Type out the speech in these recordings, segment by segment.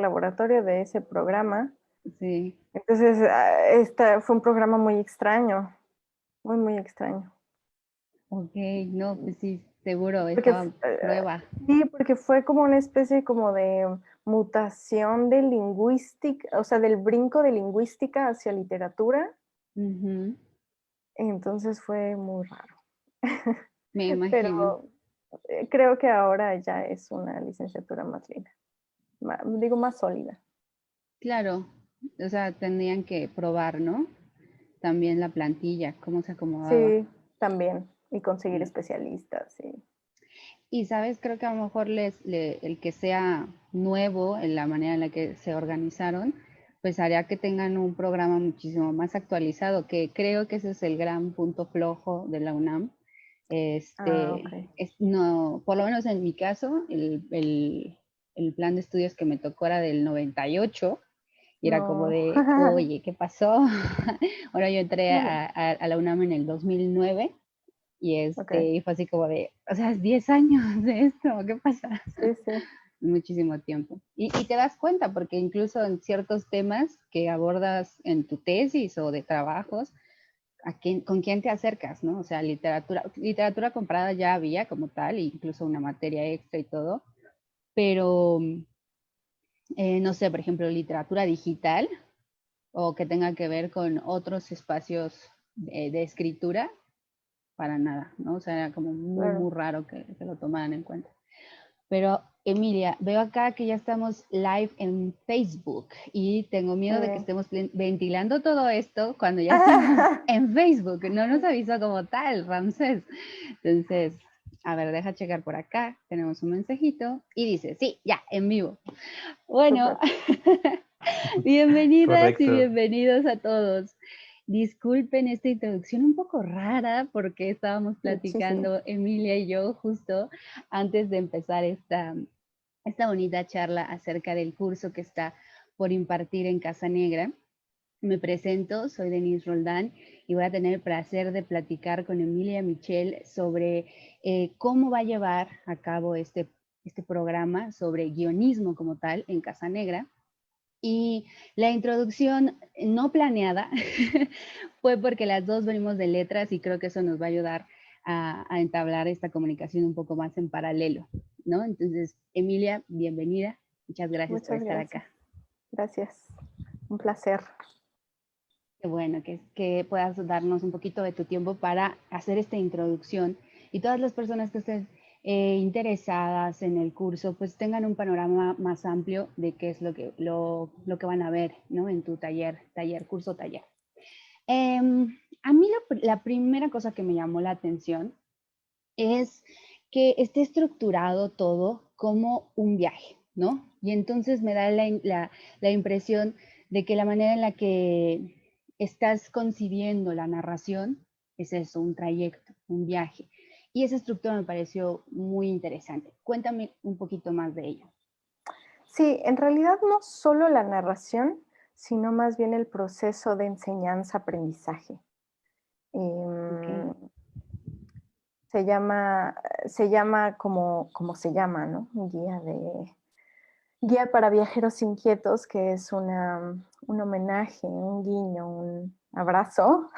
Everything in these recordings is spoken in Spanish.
laboratorio de ese programa. Sí. Entonces, fue un programa muy extraño, muy, muy extraño. Ok, no, pues sí, seguro, Porque, estaba prueba. sí, porque fue como una especie como de mutación de lingüística, o sea, del brinco de lingüística hacia literatura. Ujú, Entonces fue muy raro. me imagino. Pero creo que ahora ya es una licenciatura más linda, digo, más sólida. Claro, o sea, tendrían que probar, ¿no? También la plantilla, cómo se acomodaba. Sí, también. Y conseguir Mm. especialistas, sí. Y sabes, creo que a lo mejor el que sea nuevo en la manera en la que se organizaron, pues haría que tengan un programa muchísimo más actualizado, que creo que ese es el gran punto flojo de la UNAM. Ah, ok. No, por lo menos en mi caso, el plan de estudios que me tocó era del 98 y era como No. de, oye, ¿qué pasó? Bueno, yo entré Mm, a la UNAM en el 2009 y ok. y fue así como de, o sea, 10 años de esto, ¿qué pasa? Sí, sí. Muchísimo tiempo. Y te das cuenta, porque incluso en ciertos temas que abordas en tu tesis o de trabajos, con quién te acercas, ¿no? O sea, literatura comparada ya había como tal, incluso una materia extra y todo, pero no sé, por ejemplo, literatura digital o que tenga que ver con otros espacios de escritura, para nada, ¿no? O sea, era como muy, Claro. muy raro que lo tomaran en cuenta. Pero, Emilia, veo acá que ya estamos live en Facebook y tengo miedo de que Sí. estemos ventilando todo esto cuando ya estamos en Facebook. No nos avisó como tal, Ramsés. Entonces, a ver, deja checar por acá. Tenemos un mensajito y dice, sí, ya, en vivo. Bueno, Súper. bienvenidas y Correcto. bienvenidos a todos. Disculpen esta introducción un poco rara porque estábamos Muchísimo. platicando Emilia y yo justo antes de empezar esta bonita charla acerca del curso que está por impartir en Casa Negra. Me presento, soy Denise Roldán y voy a tener el placer de platicar con Emilia Michel sobre cómo va a llevar a cabo este programa sobre guionismo como tal en Casa Negra. Y la introducción no planeada fue porque las dos venimos de letras y creo que eso nos va a ayudar a entablar esta comunicación un poco más en paralelo, ¿no? Entonces, Emilia, bienvenida. Muchas gracias por Muchas estar gracias. acá. Gracias. Un placer. Qué bueno que puedas darnos un poquito de tu tiempo para hacer esta introducción y todas las personas que estén interesadas en el curso, pues tengan un panorama más amplio de qué es lo que van a ver, ¿no? En tu curso, taller. A mí la primera cosa que me llamó la atención es que esté estructurado todo como un viaje, ¿no? Y entonces me da la impresión de que la manera en la que estás concibiendo la narración es eso, un trayecto, un viaje. Y esa estructura me pareció muy interesante. Cuéntame un poquito más de ello. Sí, en realidad no solo la narración, sino más bien el proceso de enseñanza-aprendizaje. Ok. Em, se llama como se llama, ¿no? Guía para viajeros inquietos, que es un homenaje, un guiño, un abrazo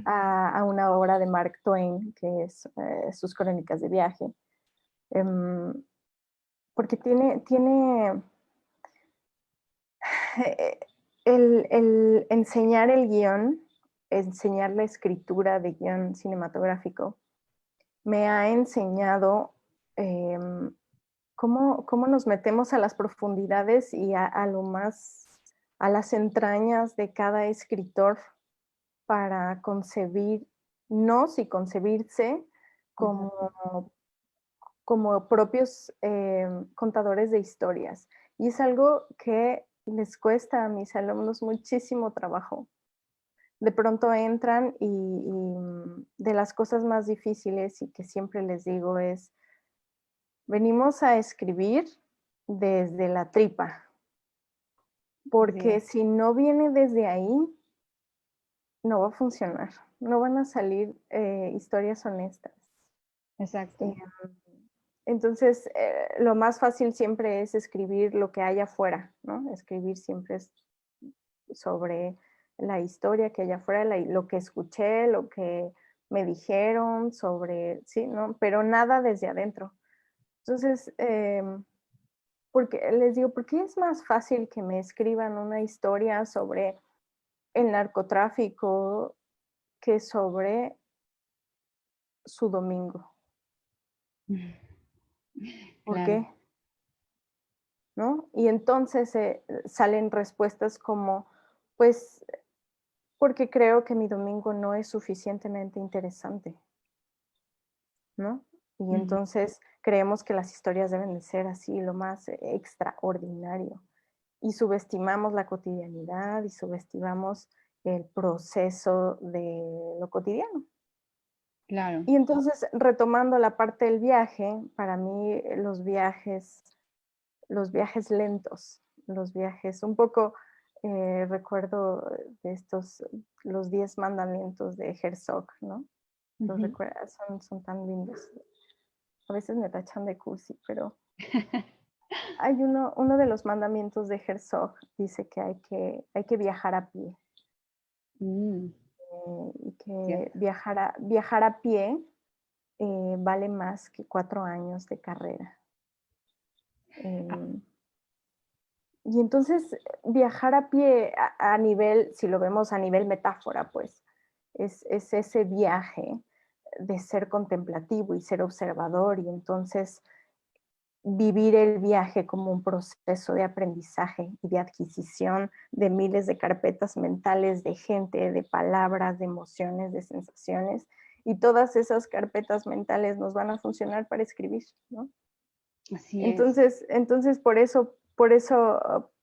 a una obra de Mark Twain, que es sus crónicas de viaje. Em, Porque tiene el enseñar el guión, enseñar la escritura de guión cinematográfico, me ha enseñado em, cómo nos metemos a las profundidades y a las entrañas de cada escritor para concebirnos y concebirse como, Exacto. como propios contadores de historias. Y es algo que les cuesta a mis alumnos muchísimo trabajo. De pronto entran y de las cosas más difíciles y que siempre les digo es, venimos a escribir desde la tripa, Así porque es. si no viene desde ahí, no va a funcionar, no van a salir historias honestas. Exacto. Eh, Entonces, lo más fácil siempre es escribir lo que hay afuera, ¿no? Escribir siempre es sobre la historia que hay afuera, lo que escuché, lo que me dijeron sobre, sí, ¿no? Pero nada desde adentro. Entonces, porque les digo, ¿por qué es más fácil que me escriban una historia sobre el narcotráfico que sobre su domingo? ¿Por Claro. qué? ¿No? Y entonces salen respuestas como, pues, porque creo que mi domingo no es suficientemente interesante, ¿no? Y Ujú. entonces creemos que las historias deben de ser así, lo más extraordinario. Y subestimamos la cotidianidad y subestimamos el proceso de lo cotidiano. Claro. Y entonces, retomando la parte del viaje, para mí los viajes lentos, los viajes un poco, recuerdo de estos, los 10 mandamientos de Herzog, ¿no? Los Ujú. recuerdas, son tan lindos. A veces me tachan de cursi, pero hay uno de los mandamientos de Herzog, dice que hay que viajar a pie, Mm, y que cierto. viajar a pie vale más que 4 años de carrera. Ah, Em, y entonces viajar a pie a nivel, si lo vemos a nivel metáfora, pues es ese viaje de ser contemplativo y ser observador y entonces vivir el viaje como un proceso de aprendizaje y de adquisición de miles de carpetas mentales de gente, de palabras, de emociones, de sensaciones. Y todas esas carpetas mentales nos van a funcionar para escribir, ¿no? así es. Entonces por eso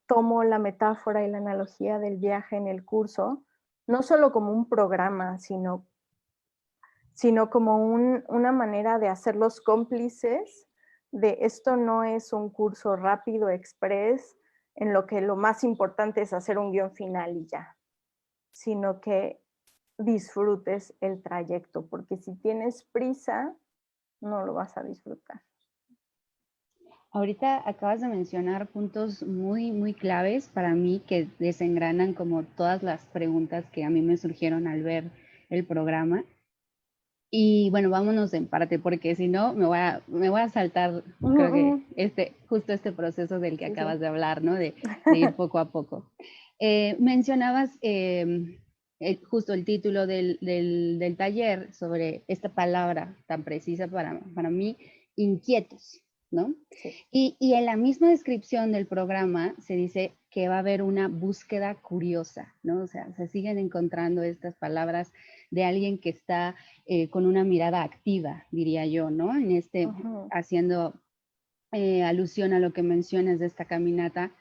tomo la metáfora y la analogía del viaje en el curso, no solo como un programa, sino como una manera de hacerlos cómplices de esto no es un curso rápido, express, en lo que lo más importante es hacer un guión final y ya, sino que disfrutes el trayecto, porque si tienes prisa, no lo vas a disfrutar. Ahorita acabas de mencionar puntos muy, muy claves para mí que desengranan como todas las preguntas que a mí me surgieron al ver el programa. Y bueno, vámonos en parte, porque si no me voy a saltar, Ujú, creo ujú. que justo este proceso del que Sí, sí. acabas de hablar, ¿no? De ir poco a poco. Mencionabas justo el título del taller sobre esta palabra tan precisa para mí, inquietos, ¿no? Sí. Y en la misma descripción del programa se dice que va a haber una búsqueda curiosa, ¿no? O sea, se siguen encontrando estas palabras de alguien que está con una mirada activa, diría yo, ¿no? Ujú. Haciendo alusión a lo que mencionas de esta caminata,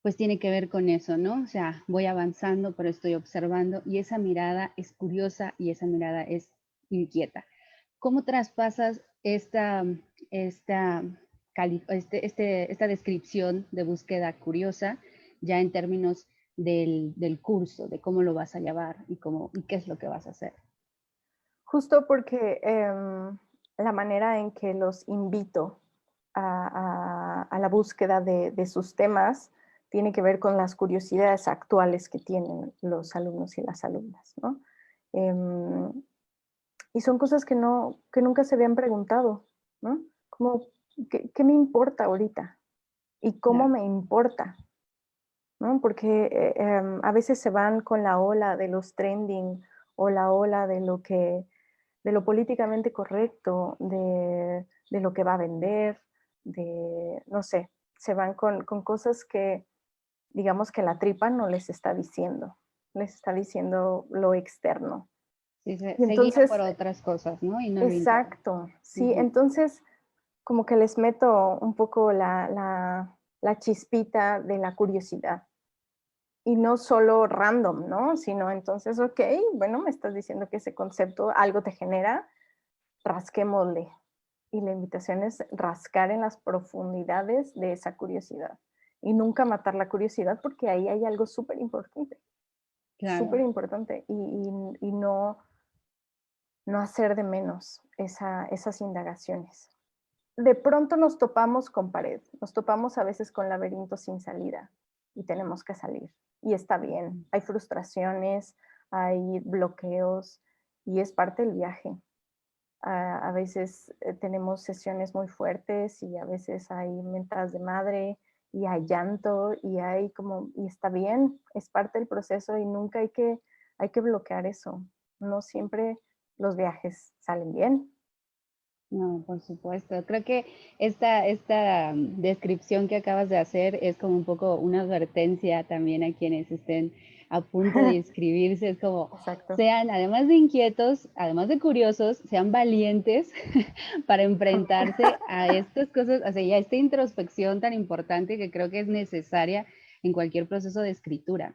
pues tiene que ver con eso, ¿no? O sea, voy avanzando, pero estoy observando y esa mirada es curiosa y esa mirada es inquieta. ¿Cómo traspasas esta, esta descripción de búsqueda curiosa ya en términos del curso, de cómo lo vas a llevar y qué es lo que vas a hacer? Justo porque la manera en que los invito a la búsqueda de sus temas tiene que ver con las curiosidades actuales que tienen los alumnos y las alumnas, ¿no? Em, y son cosas que nunca se habían preguntado, ¿no? Como, ¿qué me importa ahorita? ¿Y cómo Claro. me importa? ¿No? Porque a veces se van con la ola de los trending o la ola de lo políticamente correcto, de lo que va a vender, de, no sé, se van con cosas que, digamos que la tripa no les está diciendo lo externo. Sí, Y se guían por entonces, otras cosas, ¿no? Y no lo interno. exacto, sí, Ujú. entonces como que les meto un poco la chispita de la curiosidad. Y no solo random, ¿no? Sino entonces, ok, bueno, me estás diciendo que ese concepto algo te genera, rasquémosle. Y la invitación es rascar en las profundidades de esa curiosidad. Y nunca matar la curiosidad porque ahí hay algo Claro. súper importante. Y no hacer de menos esas indagaciones. de pronto nos topamos con pared, nos topamos a veces con laberintos sin salida y tenemos que salir. Y está bien, hay frustraciones, hay bloqueos y es parte del viaje. A veces tenemos sesiones muy fuertes y a veces hay mentadas de madre y hay llanto y hay como, y está bien, es parte del proceso y nunca hay que bloquear eso. No siempre los viajes salen bien. No, por supuesto. Creo que esta descripción que acabas de hacer es como un poco una advertencia también a quienes estén a punto de inscribirse. Es como, Exacto. sean, además de inquietos, además de curiosos, sean valientes para enfrentarse a estas cosas, o sea, y a esta introspección tan importante que creo que es necesaria en cualquier proceso de escritura.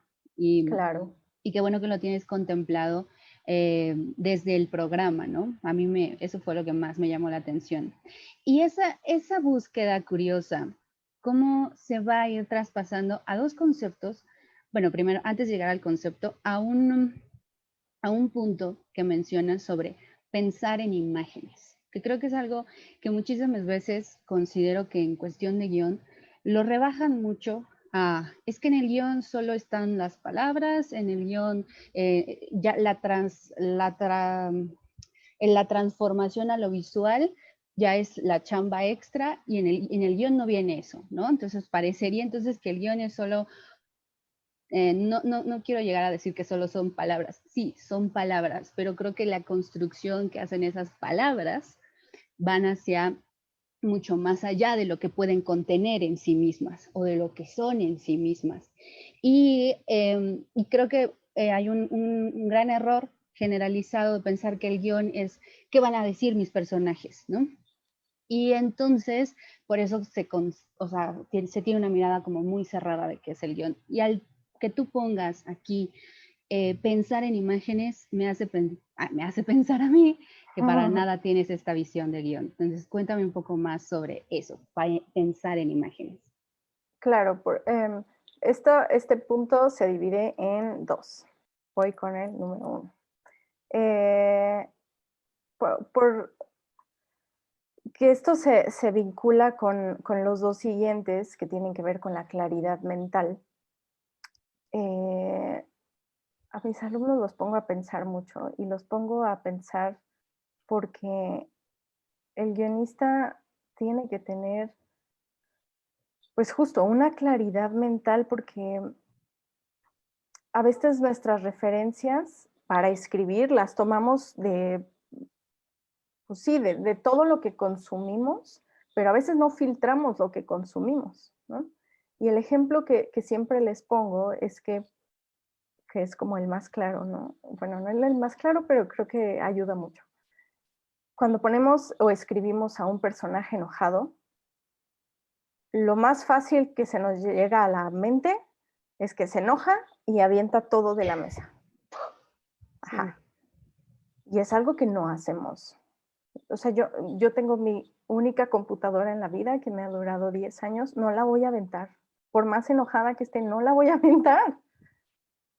Claro. Y qué bueno que lo tienes contemplado desde el programa, ¿no? Eso fue lo que más me llamó la atención. Y esa búsqueda curiosa, ¿cómo se va a ir traspasando a dos conceptos? Bueno, primero, antes de llegar al concepto, a un punto que mencionas sobre pensar en imágenes, que creo que es algo que muchísimas veces considero que en cuestión de guión lo rebajan mucho. Es que en el guión solo están las palabras, en el guión ya en la transformación a lo visual ya es la chamba extra y en el guión no viene eso, ¿no? Entonces parecería entonces que el guión es solo no quiero llegar a decir que solo son palabras. Sí, son palabras, pero creo que la construcción que hacen esas palabras van hacia mucho más allá de lo que pueden contener en sí mismas o de lo que son en sí mismas. Y creo que hay un gran error generalizado de pensar que el guión es qué van a decir mis personajes, ¿no? Y entonces, por eso o sea, se tiene una mirada como muy cerrada de qué es el guión. Y al que tú pongas aquí pensar en imágenes, me hace pensar a mí que para nada tienes esta visión de guión. Entonces, cuéntame un poco más sobre eso, pensar en imágenes. Claro, este punto se divide en dos. Voy con el número uno. Eh, por que esto se vincula con los dos siguientes que tienen que ver con la claridad mental. Eh, a mis alumnos los pongo a pensar mucho y los pongo a pensar porque el guionista tiene que tener, pues justo, una claridad mental porque a veces nuestras referencias para escribir las tomamos pues sí, de todo lo que consumimos, pero a veces no filtramos lo que consumimos, ¿no? Y el ejemplo que siempre les pongo es que es como el más claro, ¿no? Bueno, no es el más claro, pero creo que ayuda mucho. Cuando ponemos o escribimos a un personaje enojado, lo más fácil que se nos llega a la mente es que se enoja y avienta todo de la mesa. Sí. Ajá. Y es algo que no hacemos. O sea, yo tengo mi única computadora en la vida que me ha durado 10 años, no la voy a aventar. Por más enojada que esté, no la voy a aventar.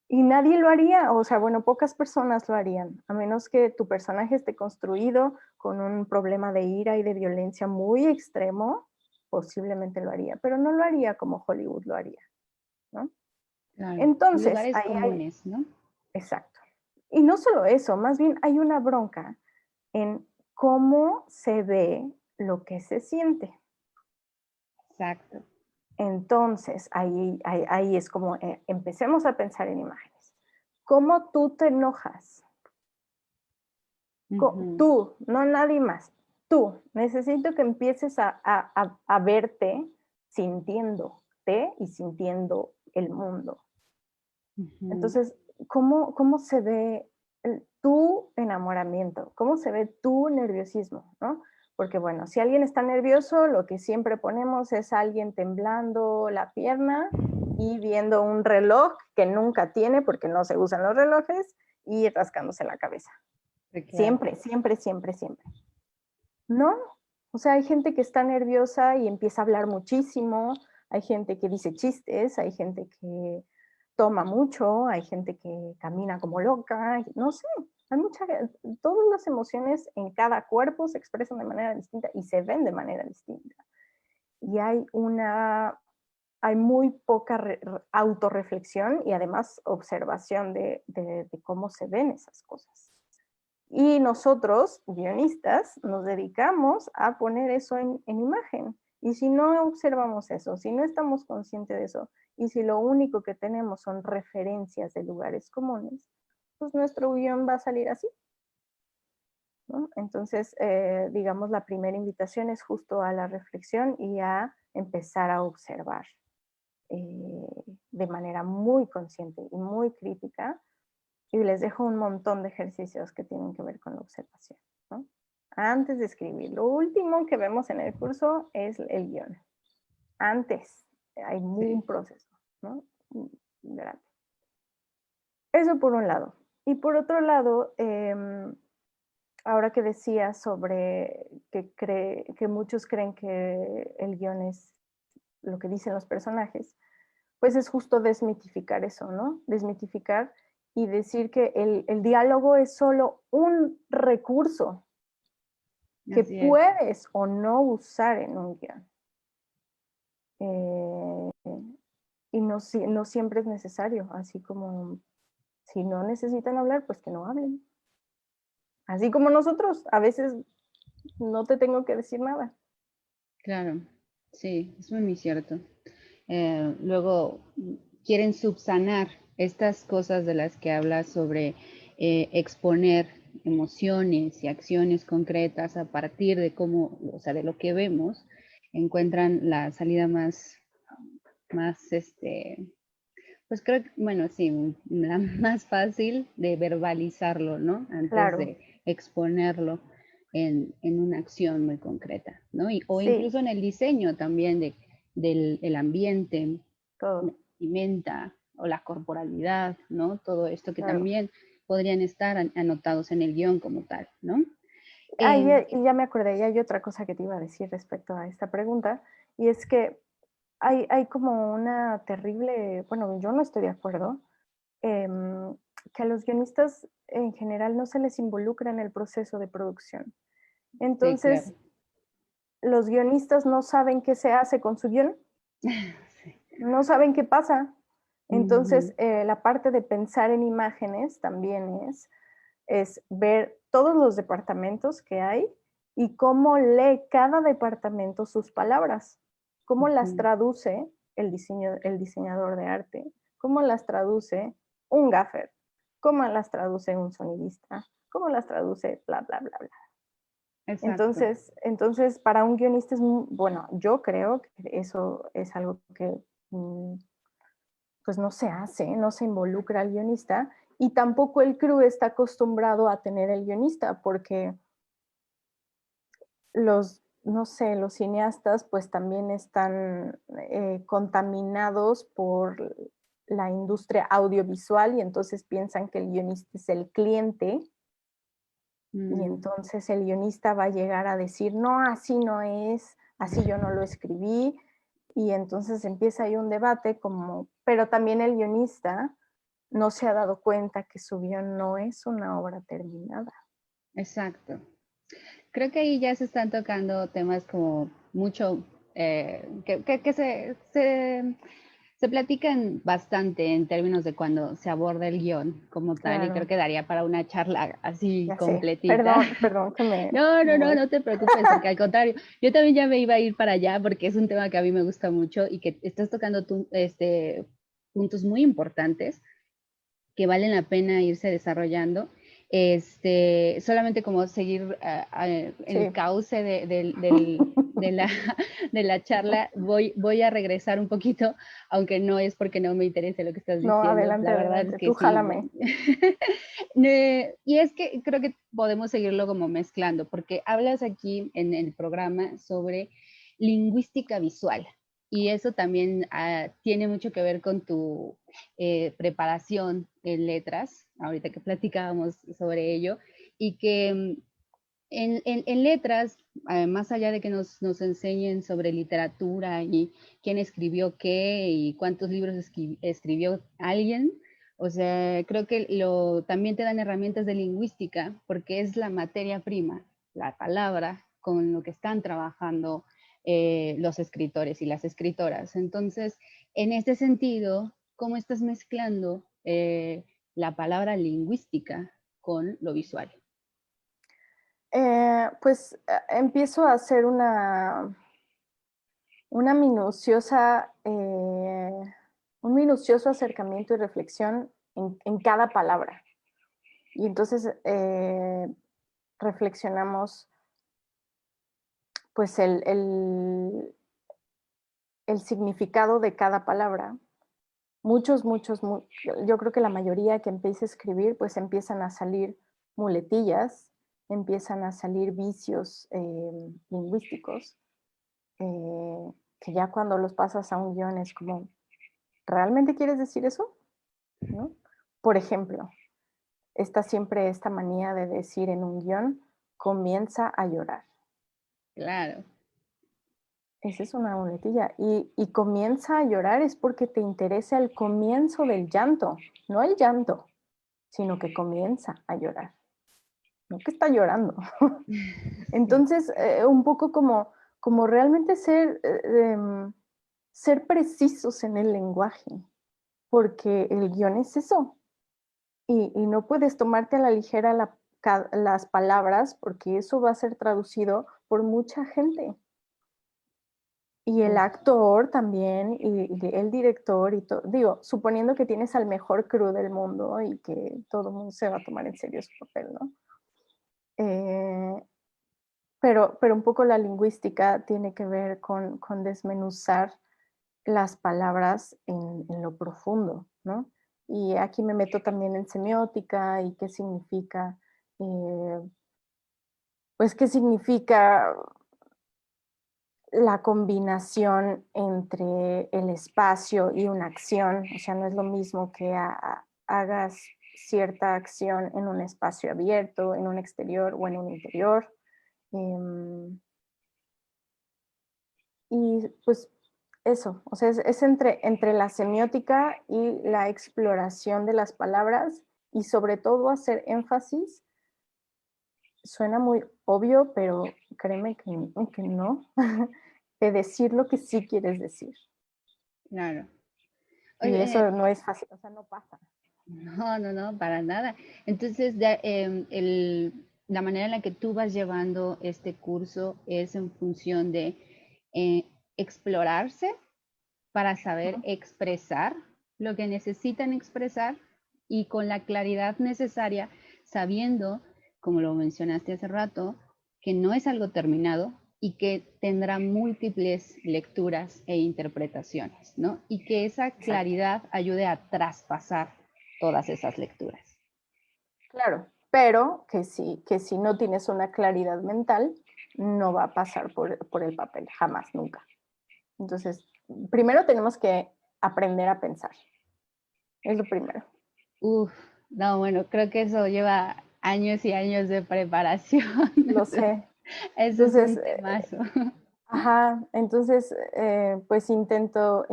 Y nadie lo haría, o sea, bueno, pocas personas lo harían, a menos que tu personaje esté construido con un problema de ira y de violencia muy extremo, posiblemente lo haría, pero no lo haría como Hollywood lo haría, ¿no? Claro, en Entonces, lugares ahí hay, comunes, ¿no? exacto. Y no solo eso, más bien hay una bronca en cómo se ve lo que se siente. Exacto. Entonces, ahí es como empecemos a pensar en imágenes. ¿Cómo tú te enojas? Ujú, Tú, no nadie más. Tú, necesito que empieces a verte sintiéndote y sintiendo el mundo. ujú. Entonces, ¿cómo se ve tu enamoramiento? ¿Cómo se ve tu nerviosismo? ¿No? Porque bueno, si alguien está nervioso, lo que siempre ponemos es alguien temblando la pierna y viendo un reloj que nunca tiene porque no se usan los relojes y rascándose la cabeza. Sí, claro. Siempre, siempre, siempre, siempre. ¿No? O sea, hay gente que está nerviosa y empieza a hablar muchísimo, hay gente que dice chistes, hay gente que toma mucho, hay gente que camina como loca, no sé, Todas las emociones en cada cuerpo se expresan de manera distinta y se ven de manera distinta. Y hay muy poca autorreflexión y además observación de cómo se ven esas cosas. Y nosotros, guionistas, nos dedicamos a poner eso en imagen. Y si no observamos eso, si no estamos conscientes de eso, y si lo único que tenemos son referencias de lugares comunes, pues nuestro guión va a salir así, ¿no? Entonces, digamos, la primera invitación es justo a la reflexión y a empezar a observar de manera muy consciente y muy crítica. Y les dejo un montón de ejercicios que tienen que ver con la observación, ¿no? Antes de escribir, lo último que vemos en el curso es el guión. Antes hay un proceso, ¿no? Grande. Eso por un lado. Y por otro lado, ahora que decía sobre que muchos creen que el guión es lo que dicen los personajes, pues es justo desmitificar eso, ¿no? Desmitificar y decir que el diálogo es solo un recurso que puedes o no usar en un guión. Y no siempre es necesario, así como si no necesitan hablar, pues que no hablen. Así como nosotros, a veces no te tengo que decir nada. Claro, sí, es muy cierto. Luego quieren subsanar estas cosas de las que hablas sobre exponer emociones y acciones concretas a partir de cómo, o sea, de lo que vemos, encuentran la salida más pues creo que, bueno, sí, la más fácil de verbalizarlo, ¿no? Antes de exponerlo en una acción muy concreta, ¿no? O incluso en el diseño también del ambiente, la vestimenta o la corporalidad, ¿no? Todo esto que también podrían estar anotados en el guión como tal, ¿no? Y ya me acordé, ya hay otra cosa que te iba a decir respecto a esta pregunta, y es que hay como una terrible, bueno, yo no estoy de acuerdo, que a los guionistas en general no se les involucra en el proceso de producción. Entonces, sí, claro. Los guionistas no saben qué se hace con su guión, no saben qué pasa. Entonces, la parte de pensar en imágenes también es ver todos los departamentos que hay y cómo lee cada departamento sus palabras, cómo las traduce el diseñador de arte, cómo las traduce un gaffer, cómo las traduce un sonidista, cómo las traduce bla, bla, bla, bla. Entonces, para un guionista es bueno, yo creo que eso es algo que pues no se hace, no se involucra al guionista y tampoco el crew está acostumbrado a tener el guionista porque no sé, los cineastas pues también están contaminados por la industria audiovisual y entonces piensan que el guionista es el cliente y entonces el guionista va a llegar a decir, no, así no es, así yo no lo escribí, y entonces empieza ahí un debate como, pero también el guionista no se ha dado cuenta que su guión no es una obra terminada. Exacto. Creo que ahí ya se están tocando temas como mucho, que se platican bastante en términos de cuando se aborda el guión como tal, y creo que daría para una charla así Ya sé. completita. Perdón que me... No te preocupes, porque al contrario, yo también ya me iba a ir para allá porque es un tema que a mí me gusta mucho y que estás tocando tú, puntos muy importantes que valen la pena irse desarrollando. Solamente como seguir el cauce de la charla, voy a regresar un poquito, aunque no es porque no me interese lo que estás diciendo. No, adelante, la verdad es que tú sí. jálame. Y es que creo que podemos seguirlo como mezclando, porque hablas aquí en el programa sobre lingüística visual. Y eso también tiene mucho que ver con tu preparación en letras, ahorita que platicábamos sobre ello, y que en letras, más allá de que nos enseñen sobre literatura y quién escribió qué y cuántos libros escribió alguien, O sea, creo que también te dan herramientas de lingüística porque es la materia prima, la palabra con lo que están trabajando los escritores y las escritoras. Entonces, en este sentido, ¿cómo estás mezclando la palabra lingüística con lo visual? Pues empiezo a hacer una minuciosa, un minucioso acercamiento y reflexión en cada palabra. Y entonces reflexionamos pues el significado de cada palabra. Yo creo que la mayoría que empieza a escribir, pues empiezan a salir muletillas, empiezan a salir vicios lingüísticos, que ya cuando los pasas a un guión es como, ¿realmente quieres decir eso? ¿No? Por ejemplo, está siempre esta manía de decir en un guión, comienza a llorar. Claro, Esa es una muletilla. Y comienza a llorar es porque te interesa el comienzo del llanto, no el llanto, sino que comienza a llorar, no que está llorando. sí, Entonces, un poco como realmente ser precisos en el lenguaje, porque el guión es eso. Y no puedes tomarte a la ligera las palabras, porque eso va a ser traducido por mucha gente. Y el uf, actor también, y el director, y todo. Digo, suponiendo que tienes al mejor crew del mundo y que todo el mundo se va a tomar en serio su papel, ¿no? Eh, pero un poco la lingüística tiene que ver con desmenuzar las palabras en lo profundo, ¿no? Y aquí me meto también en semiótica y qué significa, eh, pues qué significa la combinación entre el espacio y una acción. O sea, no es lo mismo que hagas cierta acción en un espacio abierto, en un exterior o en un interior. Em, y pues eso, o sea, es entre la semiótica y la exploración de las palabras y sobre todo hacer énfasis. Suena muy obvio, pero créeme que no, de decir lo que sí quieres decir. claro. Y Oye, eso no es fácil, o sea, no pasa. no, no, no, para nada. Entonces, la manera en la que tú vas llevando este curso es en función de eh, explorarse para saber Ujú. expresar lo que necesitan expresar y con la claridad necesaria, sabiendo, como lo mencionaste hace rato, que no es algo terminado y que tendrá múltiples lecturas e interpretaciones, ¿no? Y que esa Exacto. claridad ayude a traspasar todas esas lecturas. Claro, pero que si no tienes una claridad mental, no va a pasar por el papel, jamás, nunca. Entonces, primero tenemos que aprender a pensar, es lo primero. Uf, no, bueno, creo que eso lleva años y años de preparación. Lo sé. Eso es Entonces, un temazo. ajá, entonces, pues intento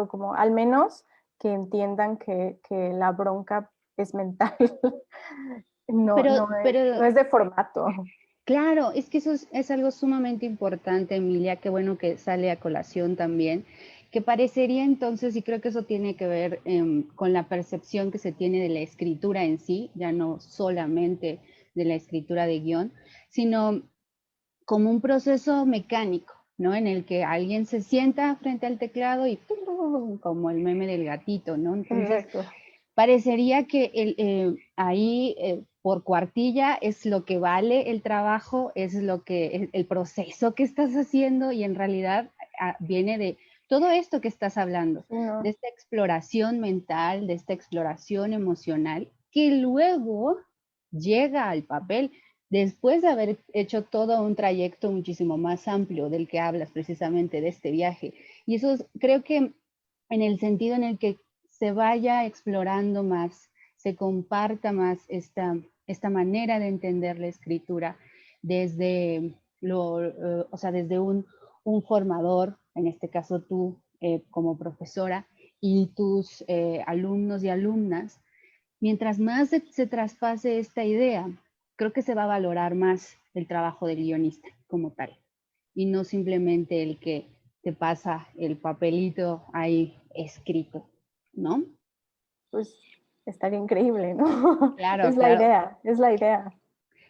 como al menos que entiendan que la bronca es mental, no, Pero, no pero es de formato. claro, es que eso es algo sumamente importante, Emilia, qué bueno que sale a colación también, que parecería entonces, y creo que eso tiene que ver con la percepción que se tiene de la escritura en sí, ya no solamente de la escritura de guión, sino como un proceso mecánico, ¿no? En el que alguien se sienta frente al teclado y como el meme del gatito, ¿no? Entonces, Exacto. parecería que ahí por cuartilla es lo que vale el trabajo, es lo que el proceso que estás haciendo y en realidad viene de todo esto que estás hablando, Sí, de no. esta exploración mental, de esta exploración emocional que luego llega al papel después de haber hecho todo un trayecto muchísimo más amplio del que hablas precisamente de este viaje. Y eso creo que en el sentido en el que se vaya explorando más, se comparta más esta manera de entender la escritura desde, o sea, desde un formador, en este caso tú como profesora, y tus alumnos y alumnas, mientras más se traspase esta idea, creo que se va a valorar más el trabajo del guionista como tal, y no simplemente el que te pasa el papelito ahí escrito, ¿no? Pues estaría increíble, ¿no? Claro, Es la claro. idea, es la idea.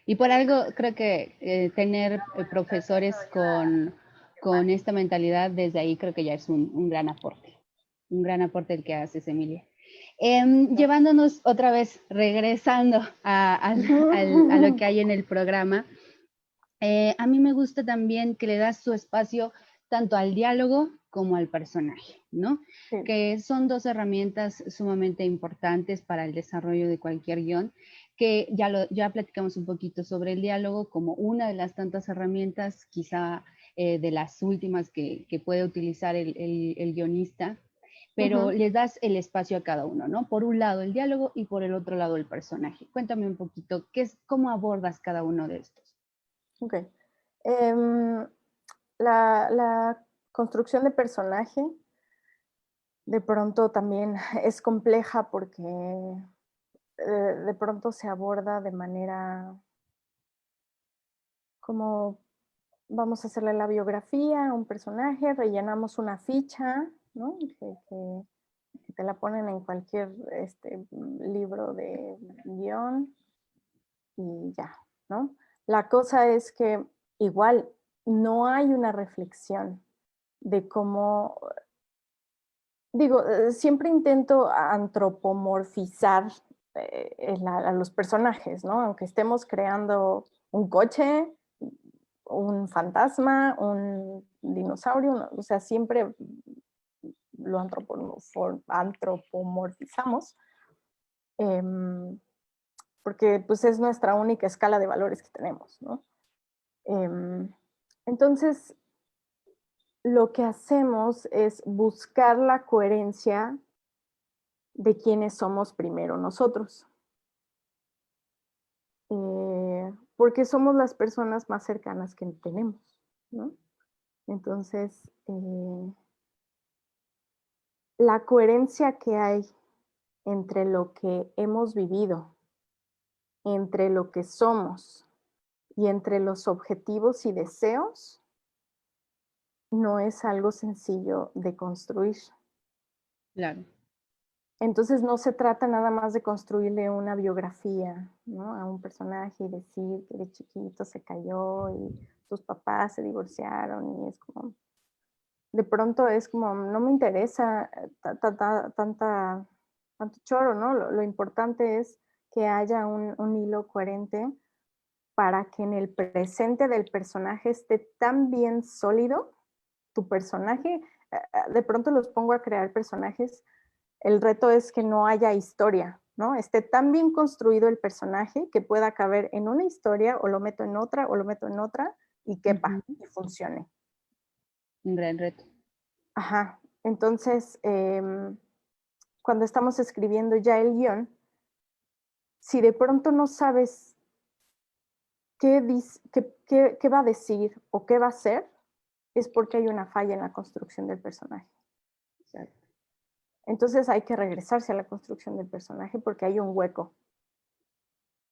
Y por algo creo que tener profesores con esta mentalidad desde ahí creo que ya es un gran aporte el que haces, Emilia. Llevándonos otra vez, regresando a lo que hay en el programa, a mí me gusta también que le das su espacio tanto al diálogo como al personaje, ¿no? Sí. Que son dos herramientas sumamente importantes para el desarrollo de cualquier guión, que ya platicamos un poquito sobre el diálogo como una de las tantas herramientas, quizá de las últimas que puede utilizar el guionista, pero les das el espacio a cada uno, ¿no? Por un lado el diálogo y por el otro lado el personaje. Cuéntame un poquito, ¿cómo abordas cada uno de estos? Ok. Em, la construcción de personaje de pronto también es compleja porque de pronto se aborda de manera como vamos a hacerle la biografía a un personaje, rellenamos una ficha, ¿no? Que te la ponen en cualquier libro de guión y ya, ¿no? La cosa es que igual no hay una reflexión de cómo, digo, siempre intento antropomorfizar a los personajes, ¿no? Aunque estemos creando un coche, un fantasma, un dinosaurio, o sea, siempre lo antropomorfizamos, em, porque pues es nuestra única escala de valores que tenemos, ¿no? Em, entonces, lo que hacemos es buscar la coherencia de quiénes somos primero nosotros, porque somos las personas más cercanas que tenemos, ¿no? Entonces, la coherencia que hay entre lo que hemos vivido, entre lo que somos y entre los objetivos y deseos, no es algo sencillo de construir. Claro. Entonces no se trata nada más de construirle una biografía, ¿no? A un personaje y decir que de chiquito se cayó y sus papás se divorciaron y es como, de pronto es como, no me interesa tanto choro, ¿no? Lo importante es que haya un hilo coherente para que en el presente del personaje esté tan bien sólido tu personaje. De pronto los pongo a crear personajes. El reto es que no haya historia, ¿no? Esté tan bien construido el personaje que pueda caber en una historia o lo meto en otra o lo meto en otra y quepa Ujú. y funcione. Un gran reto. Ajá. Entonces, cuando estamos escribiendo ya el guión, si de pronto no sabes qué va a decir o qué va a hacer, es porque hay una falla en la construcción del personaje. Exacto. Entonces hay que regresarse a la construcción del personaje porque hay un hueco.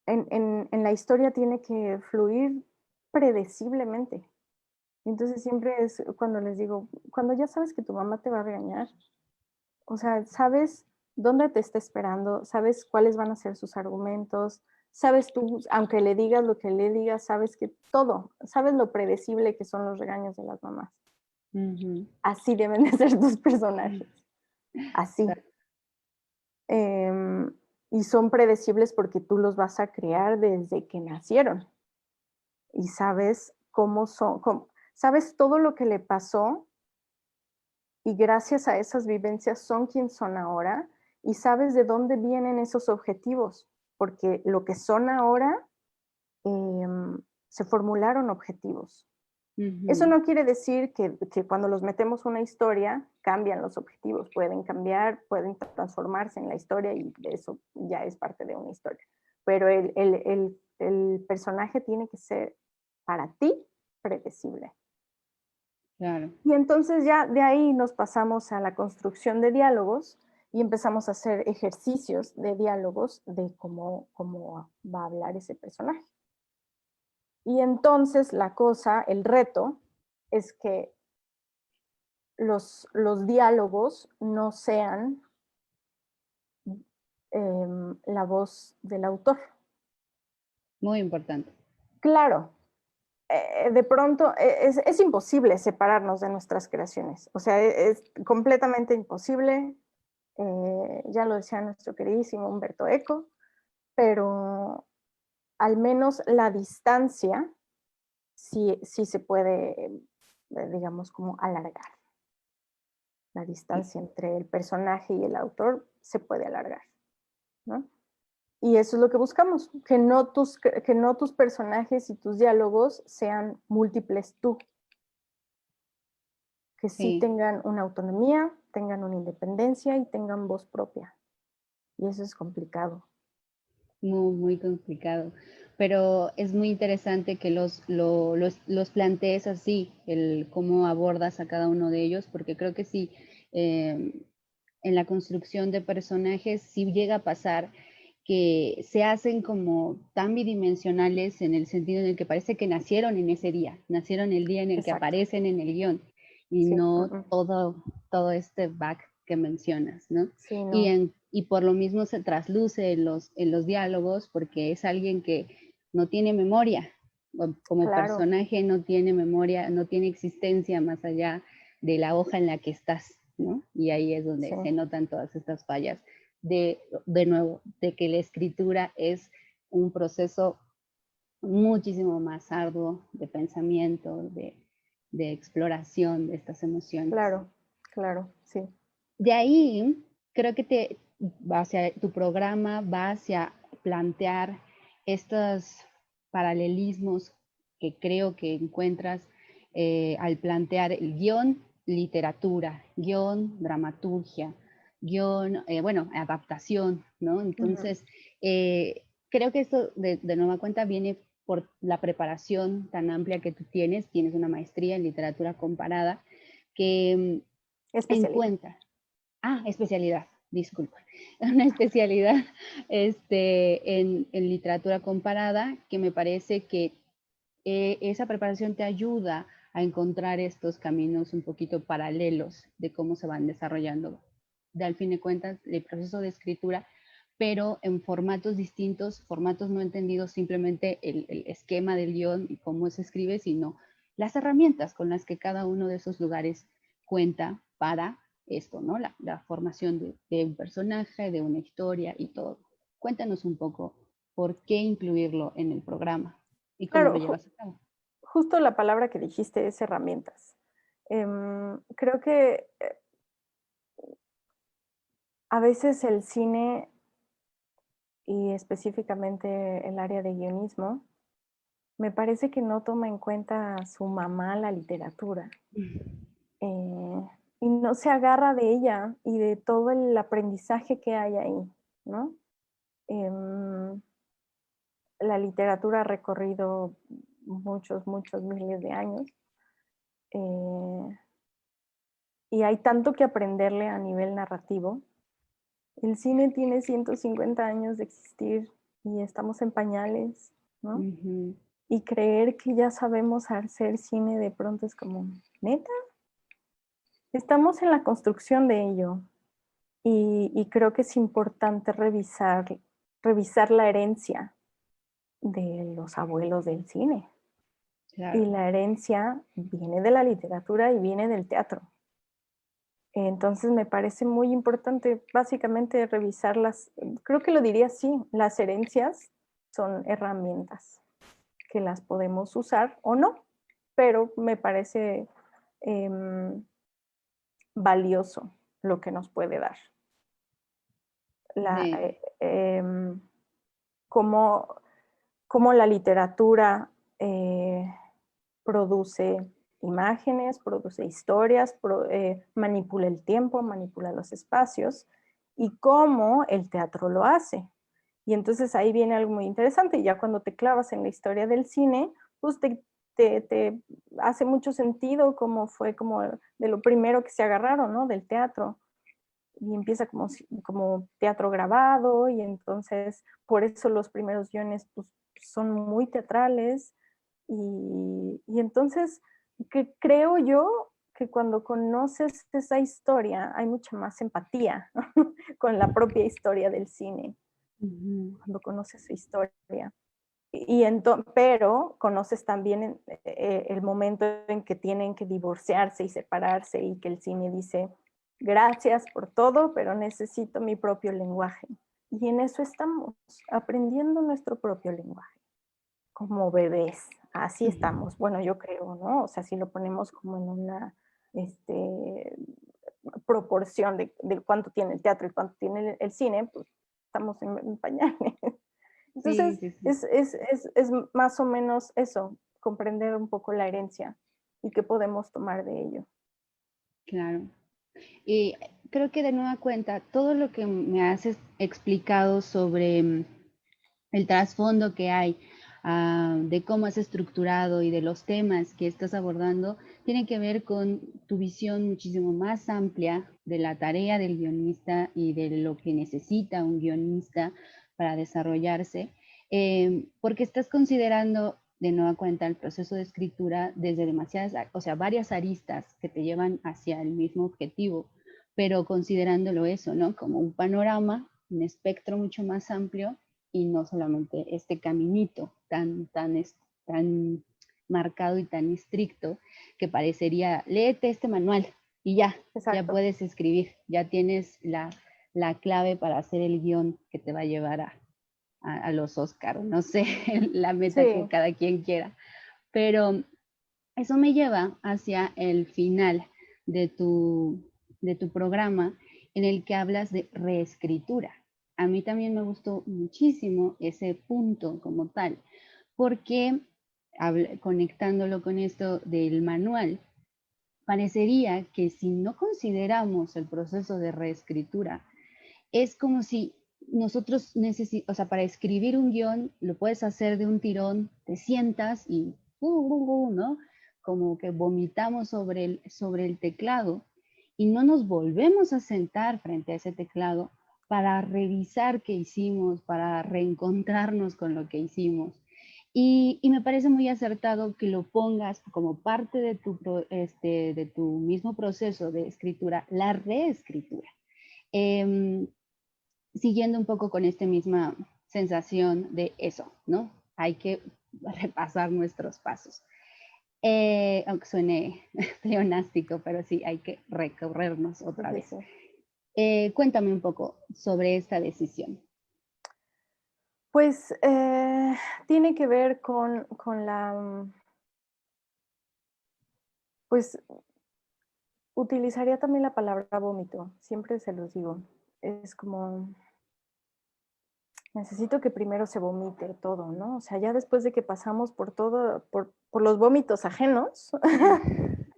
En la historia tiene que fluir predeciblemente. Entonces siempre es cuando les digo, cuando ya sabes que tu mamá te va a regañar, o sea, sabes dónde te está esperando, sabes cuáles van a ser sus argumentos, sabes tú, aunque le digas lo que le digas, sabes que todo, sabes lo predecible que son los regaños de las mamás. Ujú. Así deben de ser tus personajes, así. Em, y son predecibles porque tú los vas a crear desde que nacieron y sabes cómo son, sabes todo lo que le pasó y gracias a esas vivencias son quien son ahora y sabes de dónde vienen esos objetivos, porque lo que son ahora se formularon objetivos. Eso Ujú. no quiere decir que cuando los metemos una historia cambian los objetivos, pueden cambiar, pueden transformarse en la historia y eso ya es parte de una historia. Pero el personaje tiene que ser para ti predecible. Claro. Y entonces ya de ahí nos pasamos a la construcción de diálogos, y empezamos a hacer ejercicios de diálogos de cómo va a hablar ese personaje. Y entonces la cosa, el reto, es que los diálogos no sean la voz del autor. Muy importante. Claro, de pronto es imposible separarnos de nuestras creaciones. O sea, es completamente imposible. Ya lo decía nuestro queridísimo Humberto Eco, pero al menos la distancia sí se puede, digamos, como alargar. La distancia entre el personaje y el autor se puede alargar, ¿no? Y eso es lo que buscamos, que no tus personajes y tus diálogos sean múltiples tú, que sí Sí, tengan una autonomía, tengan una independencia y tengan voz propia. Y eso es complicado. muy, muy complicado. Pero es muy interesante que los plantees así, el cómo abordas a cada uno de ellos, porque creo que sí, eh, en la construcción de personajes sí llega a pasar que se hacen como tan bidimensionales en el sentido en el que parece que nacieron en ese día, nacieron el día en el que Exacto. aparecen en el guión y Sí. no todo este back que mencionas, ¿no? Sí, no. Y por lo mismo se trasluce en los diálogos porque es alguien que no tiene memoria, como Claro. personaje no tiene memoria, no tiene existencia más allá de la hoja en la que estás, ¿no? Y ahí es Sí. donde se notan todas estas fallas de nuevo, de que la escritura es un proceso muchísimo más arduo de pensamiento, de exploración de estas emociones. Claro, claro, sí. De ahí, creo que va hacia tu programa, va hacia plantear estos paralelismos que creo que encuentras al plantear el guión, literatura, guión, dramaturgia, guión, bueno, adaptación, ¿no? Ujú. Entonces, creo que esto de nueva cuenta viene por la preparación tan amplia que tú tienes una maestría en literatura comparada, que Especialidad. encuentra. Ah, especialidad, disculpa. Una especialidad en literatura comparada que me parece que esa preparación te ayuda a encontrar estos caminos un poquito paralelos de cómo se van desarrollando, al fin de cuentas, el proceso de escritura, pero en formatos distintos, formatos no entendidos simplemente el esquema del guión y cómo se escribe, sino las herramientas con las que cada uno de esos lugares cuenta para esto, ¿no? La formación de un personaje, de una historia y todo. Cuéntanos un poco por qué incluirlo en el programa y cómo lo Claro, llevas a cabo. justo la palabra que dijiste es herramientas. Creo que a veces el cine y específicamente el área de guionismo, me parece que no toma en cuenta a su mamá la literatura. eh, y no se agarra de ella y de todo el aprendizaje que hay ahí, ¿no? Em, la literatura ha recorrido muchos miles de años eh, y hay tanto que aprenderle a nivel narrativo. El cine tiene 150 años de existir y estamos en pañales, ¿no? Ujú. Y creer que ya sabemos hacer cine de pronto es como, ¿neta? Estamos en la construcción de ello y creo que es importante revisar la herencia de los abuelos del cine. Y Claro. la herencia viene de la literatura y viene del teatro. Entonces me parece muy importante básicamente revisarlas, creo que lo diría así, las herencias son herramientas que las podemos usar o no, pero me parece em, valioso lo que nos puede dar. La, Sí, cómo, cómo la literatura produce imágenes, produce historias, manipula el tiempo, manipula los espacios y cómo el teatro lo hace. Y entonces ahí viene algo muy interesante. Ya cuando te clavas en la historia del cine, pues te hace mucho sentido cómo fue como de lo primero que se agarraron, ¿no? Del teatro. y empieza como teatro grabado, y entonces por eso los primeros guiones pues, son muy teatrales, y entonces que creo yo que cuando conoces esa historia hay mucha más empatía con la propia historia del cine, cuando conoces su historia. Pero conoces también el momento en que tienen que divorciarse y separarse y que el cine dice, gracias por todo, pero necesito mi propio lenguaje. Y en eso estamos, aprendiendo nuestro propio lenguaje, como bebés. Así estamos. Bueno, yo creo, ¿no? O sea, si lo ponemos como en una proporción de cuánto tiene el teatro y cuánto tiene el cine, pues estamos en pañales. Sí, Entonces, sí, sí, es más o menos eso, comprender un poco la herencia y qué podemos tomar de ello. claro. Y creo que de nueva cuenta, todo lo que me has explicado sobre el trasfondo que hay, de cómo has estructurado y de los temas que estás abordando, tiene que ver con tu visión muchísimo más amplia de la tarea del guionista y de lo que necesita un guionista para desarrollarse, porque estás considerando de nueva cuenta el proceso de escritura desde demasiadas, o sea, varias aristas que te llevan hacia el mismo objetivo, pero considerándolo eso, ¿no? Como un panorama, un espectro mucho más amplio y no solamente este caminito tan marcado y tan estricto que parecería, léete este manual y ya Exacto. puedes escribir, ya tienes la clave para hacer el guión que te va a llevar a los Oscars, no sé, la meta que Sí, cada quien quiera. Pero eso me lleva hacia el final de tu programa en el que hablas de reescritura. A mí también me gustó muchísimo ese punto como tal, porque conectándolo con esto del manual, parecería que si no consideramos el proceso de reescritura, es como si nosotros o sea, para escribir un guión lo puedes hacer de un tirón, te sientas y, ¿no? Como que vomitamos sobre el teclado y no nos volvemos a sentar frente a ese teclado para revisar qué hicimos, para reencontrarnos con lo que hicimos. Y me parece muy acertado que lo pongas como parte de tu mismo proceso de escritura, la reescritura. Eh, Siguiendo un poco con esta misma sensación de eso, ¿no? Hay que repasar nuestros pasos. Aunque suene pleonástico, pero sí, hay que recorrernos sí, otra sí, vez. sí. Cuéntame un poco sobre esta decisión. Pues tiene que ver con pues utilizaría también la palabra vómito, siempre se los digo. Es como, necesito que primero se vomite todo, ¿no? O sea, ya después de que pasamos por todo, por los vómitos ajenos,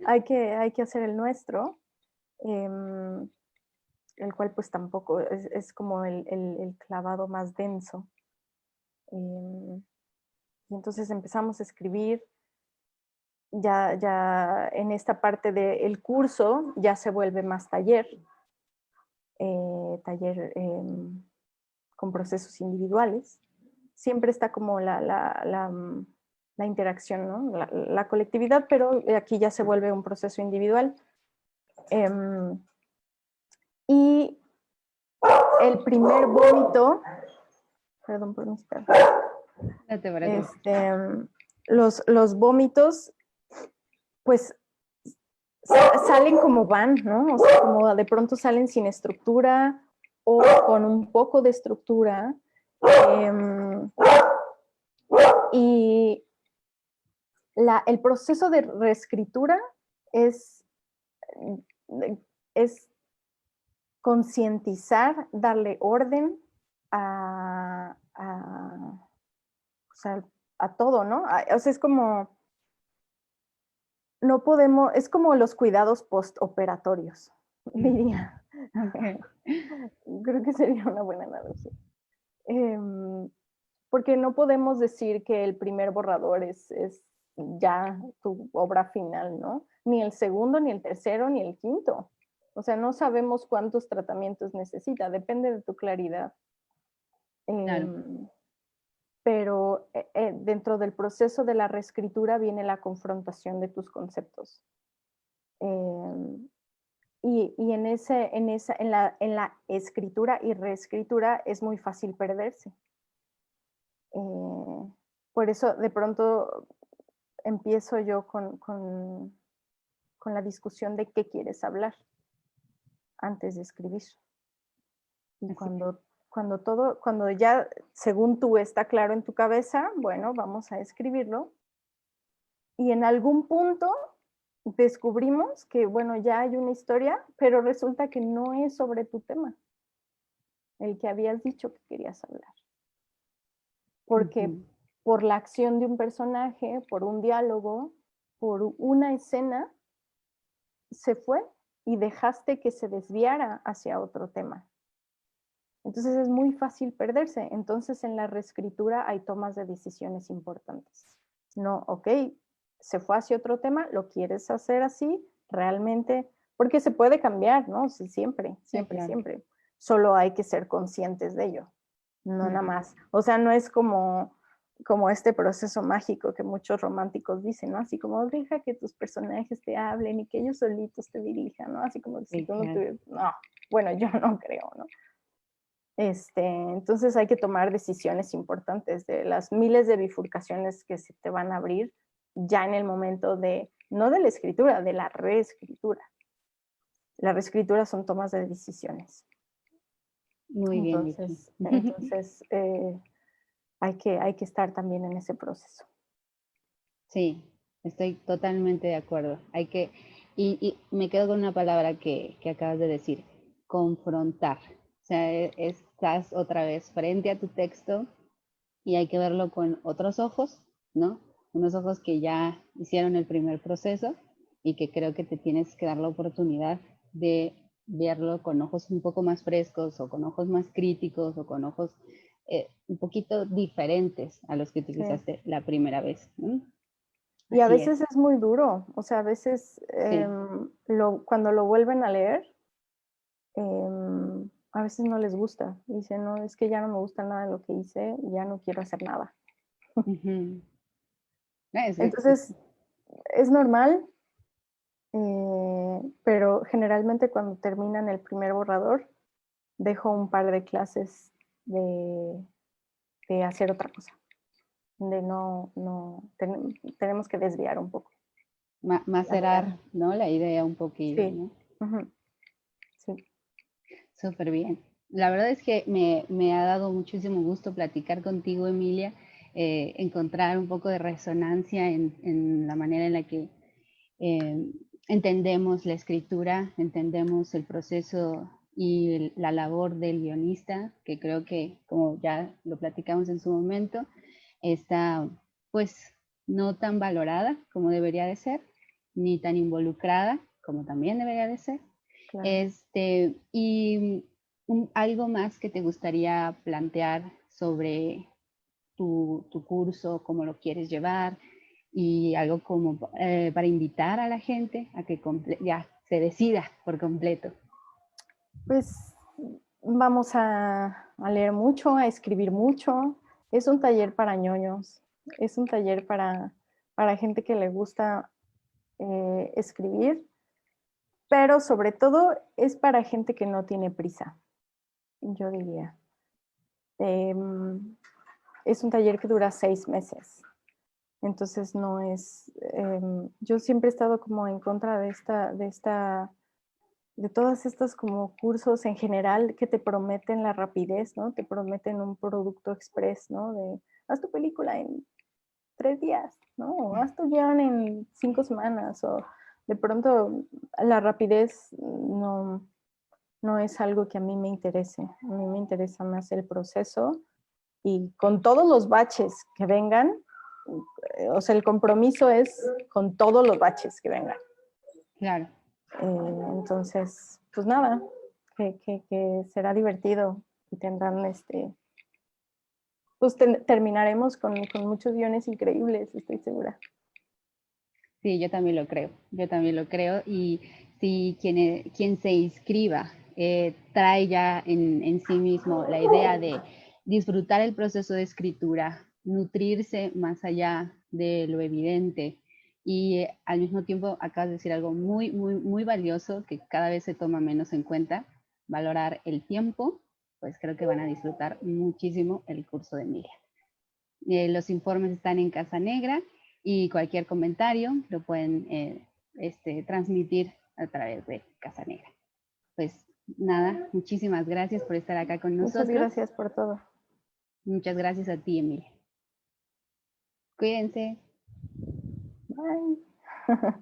hay que hacer el nuestro, em, el cual pues tampoco es como el clavado más denso. Em, y entonces empezamos a escribir, ya en esta parte del curso ya se vuelve más taller, taller con procesos individuales. Siempre está como la interacción, ¿no? La colectividad, pero aquí ya se vuelve un proceso individual. Y el primer vómito, perdón por mis perros, No te preocupes. los vómitos, pues salen como van, ¿no? O sea, como de pronto salen sin estructura o con un poco de estructura. Y el proceso de reescritura es, es concientizar, darle orden o sea, a todo, ¿no? O sea, es como, no podemos, es como los cuidados postoperatorios, diría. Okay. Creo que sería una buena analogía. Porque no podemos decir que el primer borrador es ya tu obra final, ¿no? Ni el segundo, ni el tercero, ni el quinto. O sea, no sabemos cuántos tratamientos necesita, depende de tu claridad. Claro. Pero dentro del proceso de la reescritura viene la confrontación de tus conceptos. Em, y en la escritura y reescritura es muy fácil perderse. Por eso de pronto empiezo yo con la discusión de qué quieres hablar antes de escribir. Y Así cuando ya, según tú, está claro en tu cabeza, bueno, vamos a escribirlo. Y en algún punto descubrimos que, bueno, ya hay una historia, pero resulta que no es sobre tu tema, el que habías dicho que querías hablar. Porque Ujú. por la acción de un personaje, por un diálogo, por una escena, se fue y dejaste que se desviara hacia otro tema. Entonces es muy fácil perderse. Entonces en la reescritura hay tomas de decisiones importantes. No, ok, se fue hacia otro tema, lo quieres hacer así, realmente, porque se puede cambiar, ¿no? Sí, siempre, Sí, siempre, claro. siempre. Solo hay que ser conscientes de ello, no nada Ujú. más. O sea, no es como este proceso mágico que muchos románticos dicen, ¿no? Así como deja que tus personajes te hablen y que ellos solitos te dirijan, ¿no? Así como si Sí, tú no claro. tuvieras, no, bueno, yo no creo, ¿no? Entonces hay que tomar decisiones importantes de las miles de bifurcaciones que se te van a abrir ya en el momento no de la escritura, de la reescritura. La reescritura son tomas de decisiones. Muy bien dicho. Entonces hay que estar también en ese proceso. Sí, estoy totalmente de acuerdo. Y me quedo con una palabra que acabas de decir, confrontar. O sea, estás otra vez frente a tu texto y hay que verlo con otros ojos, ¿no? Unos ojos que ya hicieron el primer proceso y que creo que te tienes que dar la oportunidad de verlo con ojos un poco más frescos o con ojos más críticos o con ojos un poquito diferentes a los que Sí. utilizaste la primera vez, ¿no? Y a Así es, veces es muy duro, o sea, a veces sí. cuando lo vuelven a leer, a veces no les gusta. Dicen, no, es que ya no me gusta nada de lo que hice, ya no quiero hacer nada. Ujú. Es Entonces, es normal, pero generalmente cuando terminan el primer borrador, dejo un par de clases de, de hacer otra cosa, de tenemos que desviar un poco la macerar, mirada. ¿no? La idea un poquillo, Sí, ¿no? ujú, sí, Súper bien. La verdad es que me ha dado muchísimo gusto platicar contigo, Emilia, encontrar un poco de resonancia en la manera en la que eh, entendemos la escritura, entendemos el proceso y la labor del guionista, que creo que, como ya lo platicamos en su momento, está pues no tan valorada como debería de ser, ni tan involucrada como también debería de ser. claro. Y algo más que te gustaría plantear sobre tu curso, cómo lo quieres llevar y algo como para invitar a la gente a que ya se decida por completo. Pues vamos a leer mucho, a escribir mucho. Es un taller para ñoños, es un taller para gente que le gusta escribir, pero sobre todo es para gente que no tiene prisa, yo diría. Em, es un taller que dura 6 meses, entonces no es, yo siempre he estado como en contra de todas estas como cursos en general que te prometen la rapidez, ¿no? Te prometen un producto express, ¿no? De haz tu película en 3 días, ¿no? O haz tu guión en 5 semanas, o de pronto la rapidez no es algo que a mí me interese. A mí me interesa más el proceso y con todos los baches que vengan, o sea, el compromiso es con todos los baches que vengan. Claro. Entonces, pues nada, que será divertido y tendrán pues terminaremos con muchos guiones increíbles, estoy segura. Sí, yo también lo creo, yo también lo creo y si quien se inscriba trae ya en sí mismo la idea de disfrutar el proceso de escritura, nutrirse más allá de lo evidente y al mismo tiempo acabas de decir algo muy, muy, muy valioso que cada vez se toma menos en cuenta, valorar el tiempo, pues creo que van a disfrutar muchísimo el curso de Emilia. Los informes están en Casa Negra y cualquier comentario lo pueden transmitir a través de Casa Negra. Pues nada, muchísimas gracias por estar acá con Muchas nosotros. gracias por todo. Muchas gracias a ti, Emilia. Cuídense. Bye.